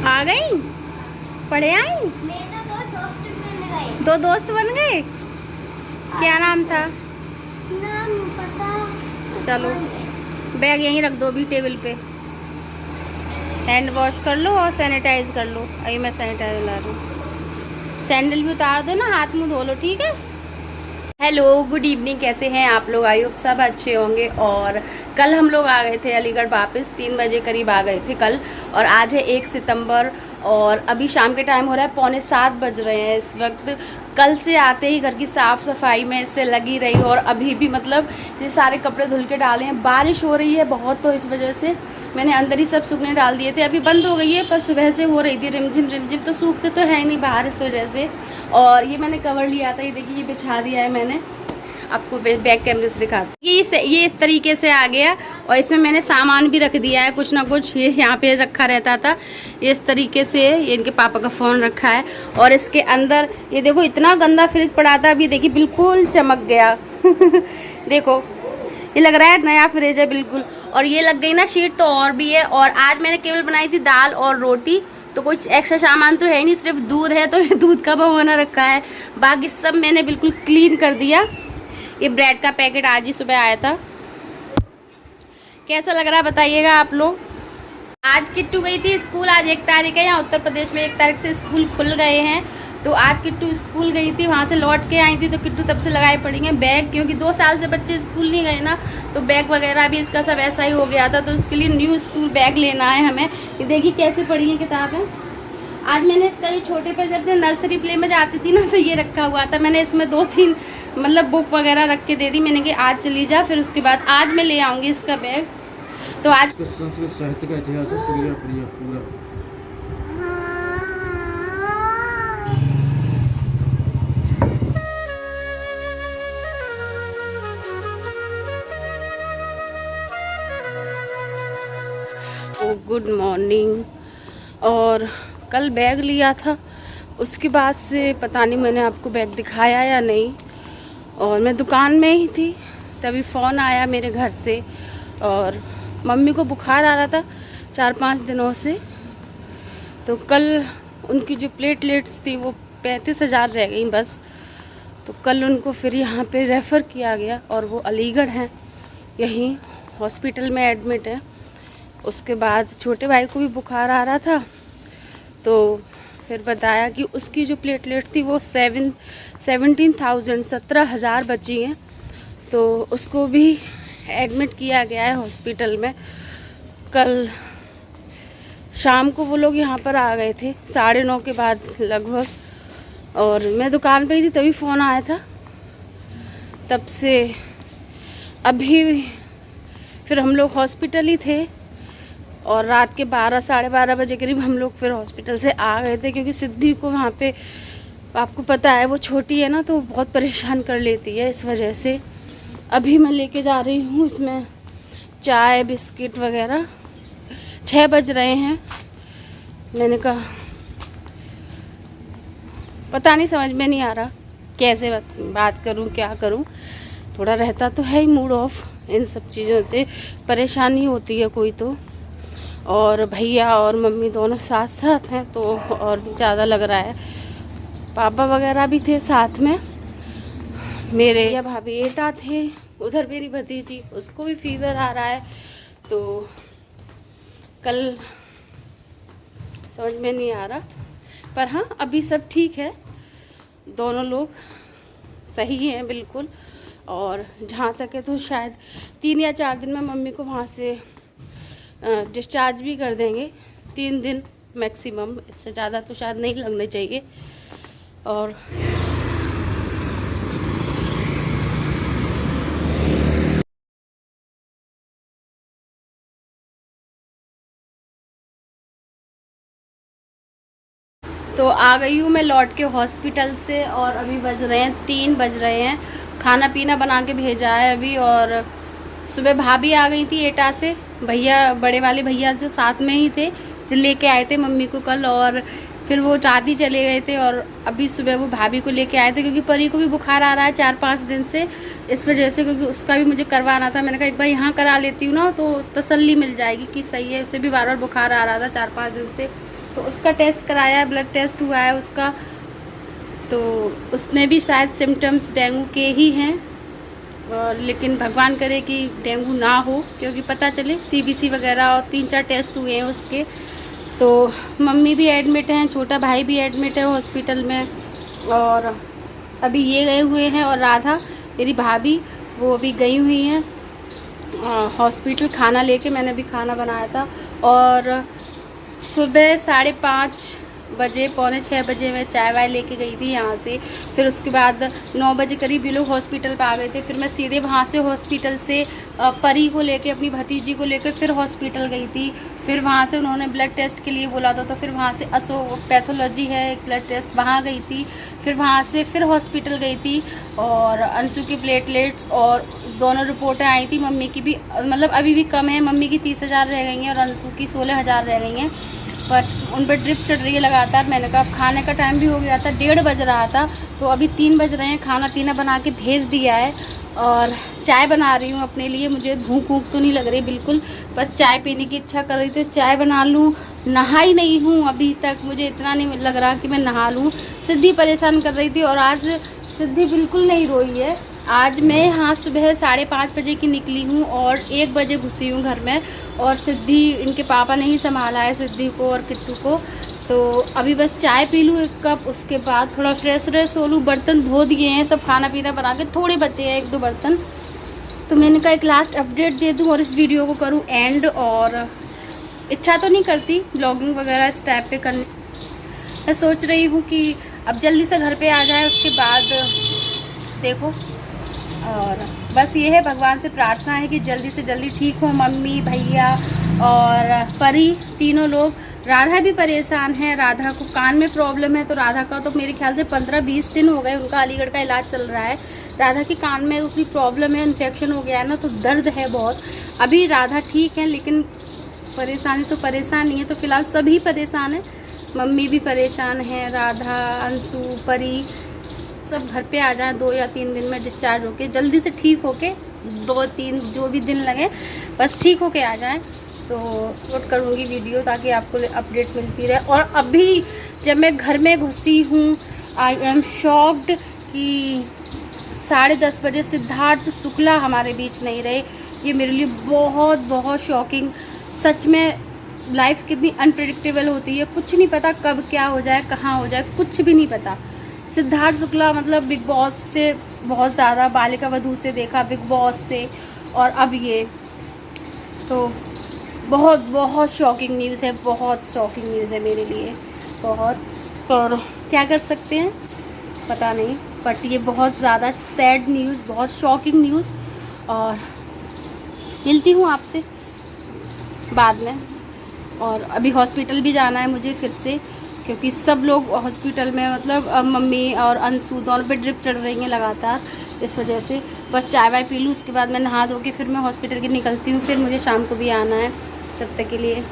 आ गई, पढ़े आई। मेरे तो दो दोस्त बन गए। दो दोस्त बन गए। क्या नाम था? नाम पता। चलो बैग यहीं रख दो अभी टेबल पे। हैंड वॉश कर लो और सैनिटाइज कर लो। अभी मैं सैनिटाइजर ला रही हूँ। सैंडल भी उतार दो ना, हाथ मुंह धो लो, ठीक है। हेलो गुड इवनिंग, कैसे हैं आप लोग? आई होप सब अच्छे होंगे। और कल हम लोग आ गए थे अलीगढ़ वापस, 3 बजे करीब आ गए थे कल। और आज है 1 सितंबर और अभी शाम के टाइम हो रहा है 6:45 बज रहे हैं इस वक्त। कल से आते ही घर की साफ़ सफाई में इससे लगी रही हूँ और अभी भी मतलब ये सारे कपड़े धुल के डाले हैं। बारिश हो रही है बहुत, तो इस वजह से मैंने अंदर ही सब सूखने डाल दिए थे। अभी बंद हो गई है पर सुबह से हो रही थी रिमझिम, तो सूखते तो है ही नहीं बाहर इस वजह से। और ये मैंने कवर लिया था, ये देखिए ये बिछा दिया है मैंने। आपको बैक कैमरे से दिखाती ये इस तरीके से आ गया। और इसमें मैंने सामान भी रख दिया है कुछ ना कुछ, ये यहाँ पे रखा रहता था। ये इस तरीके से ये इनके पापा का फ़ोन रखा है। और इसके अंदर ये देखो इतना गंदा फ्रिज पड़ा था, अभी देखिए बिल्कुल चमक गया देखो ये लग रहा है नया फ्रिज है बिल्कुल। और ये लग गई ना शीट तो और भी है। और आज मैंने केवल बनाई थी दाल और रोटी, तो कुछ एक्स्ट्रा सामान तो है नहीं, सिर्फ दूध है, तो ये दूध का भगोना रखा है। बाकी सब मैंने बिल्कुल क्लीन कर दिया। ये ब्रेड का पैकेट आज ही सुबह आया था। कैसा लग रहा है बताइएगा आप लोग। आज किट्टू गई थी स्कूल, आज 1 तारीख है, यहाँ उत्तर प्रदेश में 1 तारीख से स्कूल खुल गए हैं। तो आज किट्टू स्कूल गई थी, वहाँ से लौट के आई थी, तो किट्टू तब से लगाए पड़ी हैं बैग, क्योंकि 2 साल से बच्चे स्कूल नहीं गए ना, तो बैग वगैरह भी इसका सब ऐसा ही हो गया था। तो उसके लिए न्यू स्कूल बैग लेना है हमें। ये देखिए कैसे पड़ी है किताबें। आज मैंने इसका ये छोटे पे जब नर्सरी प्ले में जाती थी ना, तो ये रखा हुआ था, मैंने इसमें 2-3 मतलब बुक वगैरह रख के दे दी। मैंने कि आज चली जा, फिर उसके बाद आज मैं ले आऊँगी इसका बैग। तो आज संस्कृत साहित्य का इतिहास है पूरा। Good morning. और कल बैग लिया था, उसके बाद से पता नहीं मैंने आपको बैग दिखाया या नहीं। और मैं दुकान में ही थी, तभी फ़ोन आया मेरे घर से। और मम्मी को बुखार आ रहा था 4-5 दिनों से, तो कल उनकी जो प्लेटलेट्स थी वो 35,000 रह गई बस। तो कल उनको फिर यहाँ पे रेफ़र किया गया और वो अलीगढ़ हैं, यहीं हॉस्पिटल में एडमिट है। उसके बाद छोटे भाई को भी बुखार आ रहा था, तो फिर बताया कि उसकी जो प्लेटलेट थी वो 17,000 बची हैं, तो उसको भी एडमिट किया गया है हॉस्पिटल में। कल शाम को वो लोग यहाँ पर आ गए थे 9:30 के बाद लगभग, और मैं दुकान पे ही थी तभी फ़ोन आया था। तब से अभी फिर हम लोग हॉस्पिटल ही थे, और रात के 12 साढ़े 12 बजे करीब हम लोग फिर हॉस्पिटल से आ गए थे, क्योंकि सिद्धि को वहाँ पे आपको पता है वो छोटी है ना, तो बहुत परेशान कर लेती है, इस वजह से। अभी मैं लेके जा रही हूँ इसमें चाय बिस्किट वगैरह। 6 बज रहे हैं। मैंने कहा पता नहीं, समझ में नहीं आ रहा कैसे बात करूँ, क्या करूँ। थोड़ा रहता तो है ही मूड ऑफ, इन सब चीज़ों से परेशानी होती है कोई तो। और भैया और मम्मी दोनों साथ साथ हैं, तो और ज़्यादा लग रहा है। पापा वगैरह भी थे साथ में मेरे, या भाभी एटा थे, उधर मेरी भतीजी, उसको भी फीवर आ रहा है। तो कल समझ में नहीं आ रहा, पर हाँ अभी सब ठीक है, दोनों लोग सही हैं बिल्कुल। और जहाँ तक है तो शायद 3 या 4 दिन में मम्मी को वहाँ से डिस्चार्ज भी कर देंगे, 3 दिन मैक्सिमम, इससे ज़्यादा तो शायद नहीं लगने चाहिए। और तो आ गई हूँ मैं लौट के हॉस्पिटल से, और अभी बज रहे हैं 3 बज रहे हैं। खाना पीना बना के भेजा है अभी। और सुबह भाभी आ गई थी एटा से, भैया बड़े वाले भैया जो साथ में ही थे, जो लेके आए थे मम्मी को कल, और फिर वो चाँदी चले गए थे। और अभी सुबह वो भाभी को लेके आए थे, क्योंकि परी को भी बुखार आ रहा है 4-5 दिन से, इस वजह से, क्योंकि उसका भी मुझे करवाना था। मैंने कहा एक बार यहाँ करा लेती हूँ ना, तो तसल्ली मिल जाएगी कि सही है। उसे भी बार बार बुखार आ रहा था 4-5 दिन से, तो तो उसका टेस्ट कराया है, ब्लड टेस्ट हुआ है उसका, तो उसमें भी शायद सिम्टम्स डेंगू के ही हैं। और लेकिन भगवान करे कि डेंगू ना हो, क्योंकि पता चले CBC वगैरह और 3-4 टेस्ट हुए हैं उसके। तो मम्मी भी एडमिट हैं, छोटा भाई भी एडमिट है हॉस्पिटल में, और अभी ये गए हुए हैं। और राधा मेरी भाभी वो अभी गई हुई हैं हॉस्पिटल खाना लेके। मैंने भी खाना बनाया था, और सुबह 5:30 बजे, 5:45 बजे मैं चाय वाय लेके गई थी यहाँ से। फिर उसके बाद 9 बजे करीब ये लोग हॉस्पिटल पे आ गए थे। फिर मैं सीधे वहाँ से हॉस्पिटल से परी को लेके, अपनी भतीजी को लेके फिर हॉस्पिटल गई थी। फिर वहाँ से उन्होंने ब्लड टेस्ट के लिए बोला था, तो फिर वहाँ से पैथोलॉजी है एक ब्लड टेस्ट, वहाँ गई थी। फिर वहाँ से फिर हॉस्पिटल गई थी, और अंशु की प्लेटलेट्स और दोनों रिपोर्टें आई थी। मम्मी की भी मतलब अभी भी कम है, मम्मी की 30,000 रह गई हैं और अंशु की 16,000 रह गई हैं, पर उन पर ड्रिप चढ़ रही है लगातार। मैंने कहा अब खाने का टाइम भी हो गया था, 1:30 बज रहा था, तो अभी 3 बज रहे हैं। खाना पीना बना के भेज दिया है, और चाय बना रही हूँ अपने लिए। मुझे भूख वूख तो नहीं लग रही बिल्कुल, बस चाय पीने की इच्छा कर रही थी, चाय बना लूँ। नहाई नहीं हूँ अभी तक, मुझे इतना नहीं लग रहा कि मैं नहा लूँ। सिद्धि परेशान कर रही थी, और आज सिद्धि बिल्कुल नहीं रोई है। आज मैं यहाँ सुबह 5:30 बजे की निकली हूँ, और 1 बजे घुसी हूँ घर में, और सिद्धि, इनके पापा ने ही संभाला है सिद्धि को और किट्टू को। तो अभी बस चाय पी लूँ 1 कप, उसके बाद थोड़ा फ्रेश हो लूँ। बर्तन धो दिए हैं सब, खाना पीना बना के, थोड़े बचे हैं 1-2 बर्तन। तो मैंने कहा एक लास्ट अपडेट दे दूँ और इस वीडियो को करूँ एंड। और इच्छा तो नहीं करती ब्लॉगिंग वगैरह इस टाइप पे करने, मैं सोच रही हूँ कि अब जल्दी से घर पे आ जाए, उसके बाद देखो। और बस ये है, भगवान से प्रार्थना है कि जल्दी से जल्दी ठीक हो मम्मी, भैया और परी, तीनों लोग। राधा भी परेशान है, राधा को कान में प्रॉब्लम है, तो राधा का तो मेरे ख्याल से 15-20 दिन हो गए उनका अलीगढ़ का इलाज चल रहा है। राधा के कान में उसकी प्रॉब्लम है, इन्फेक्शन हो गया है ना, तो दर्द है बहुत। अभी राधा ठीक है, लेकिन परेशानी तो परेशानी है, तो फिलहाल सभी परेशान है। मम्मी भी परेशान है, राधा, अंशु, परी, सब घर पे आ जाए 2 या 3 दिन में डिस्चार्ज होके, जल्दी से ठीक होके, 2-3 जो भी दिन लगे, बस ठीक होके आ जाए। तो अपलोड करूँगी वीडियो ताकि आपको अपडेट मिलती रहे। और अभी जब मैं घर में घुसी हूँ, आई एम शॉक्ड कि 10:30 बजे सिद्धार्थ शुक्ला हमारे बीच नहीं रहे। ये मेरे लिए बहुत बहुत शॉकिंग। सच में लाइफ कितनी अनप्रेडिक्टेबल होती है, कुछ नहीं पता कब क्या हो जाए, कहाँ हो जाए, कुछ भी नहीं पता। सिद्धार्थ शुक्ला मतलब बिग बॉस से बहुत ज़्यादा, बालिका वधू से देखा, बिग बॉस से, और अब ये, तो बहुत बहुत शॉकिंग न्यूज़ है, बहुत शॉकिंग न्यूज़ है मेरे लिए, बहुत। और क्या कर सकते हैं पता नहीं, बट ये बहुत ज़्यादा सैड न्यूज़, बहुत शॉकिंग न्यूज़। और मिलती हूँ आपसे बाद में। और अभी हॉस्पिटल भी जाना है मुझे फिर से, क्योंकि सब लोग हॉस्पिटल में, मतलब मम्मी और अंशु दोनों पे ड्रिप चढ़ रही हैं लगातार, इस वजह से। बस चाय वाय पी लूँ, उसके बाद मैं नहा धो के फिर मैं हॉस्पिटल की निकलती हूँ। फिर मुझे शाम को भी आना है, तब तक के लिए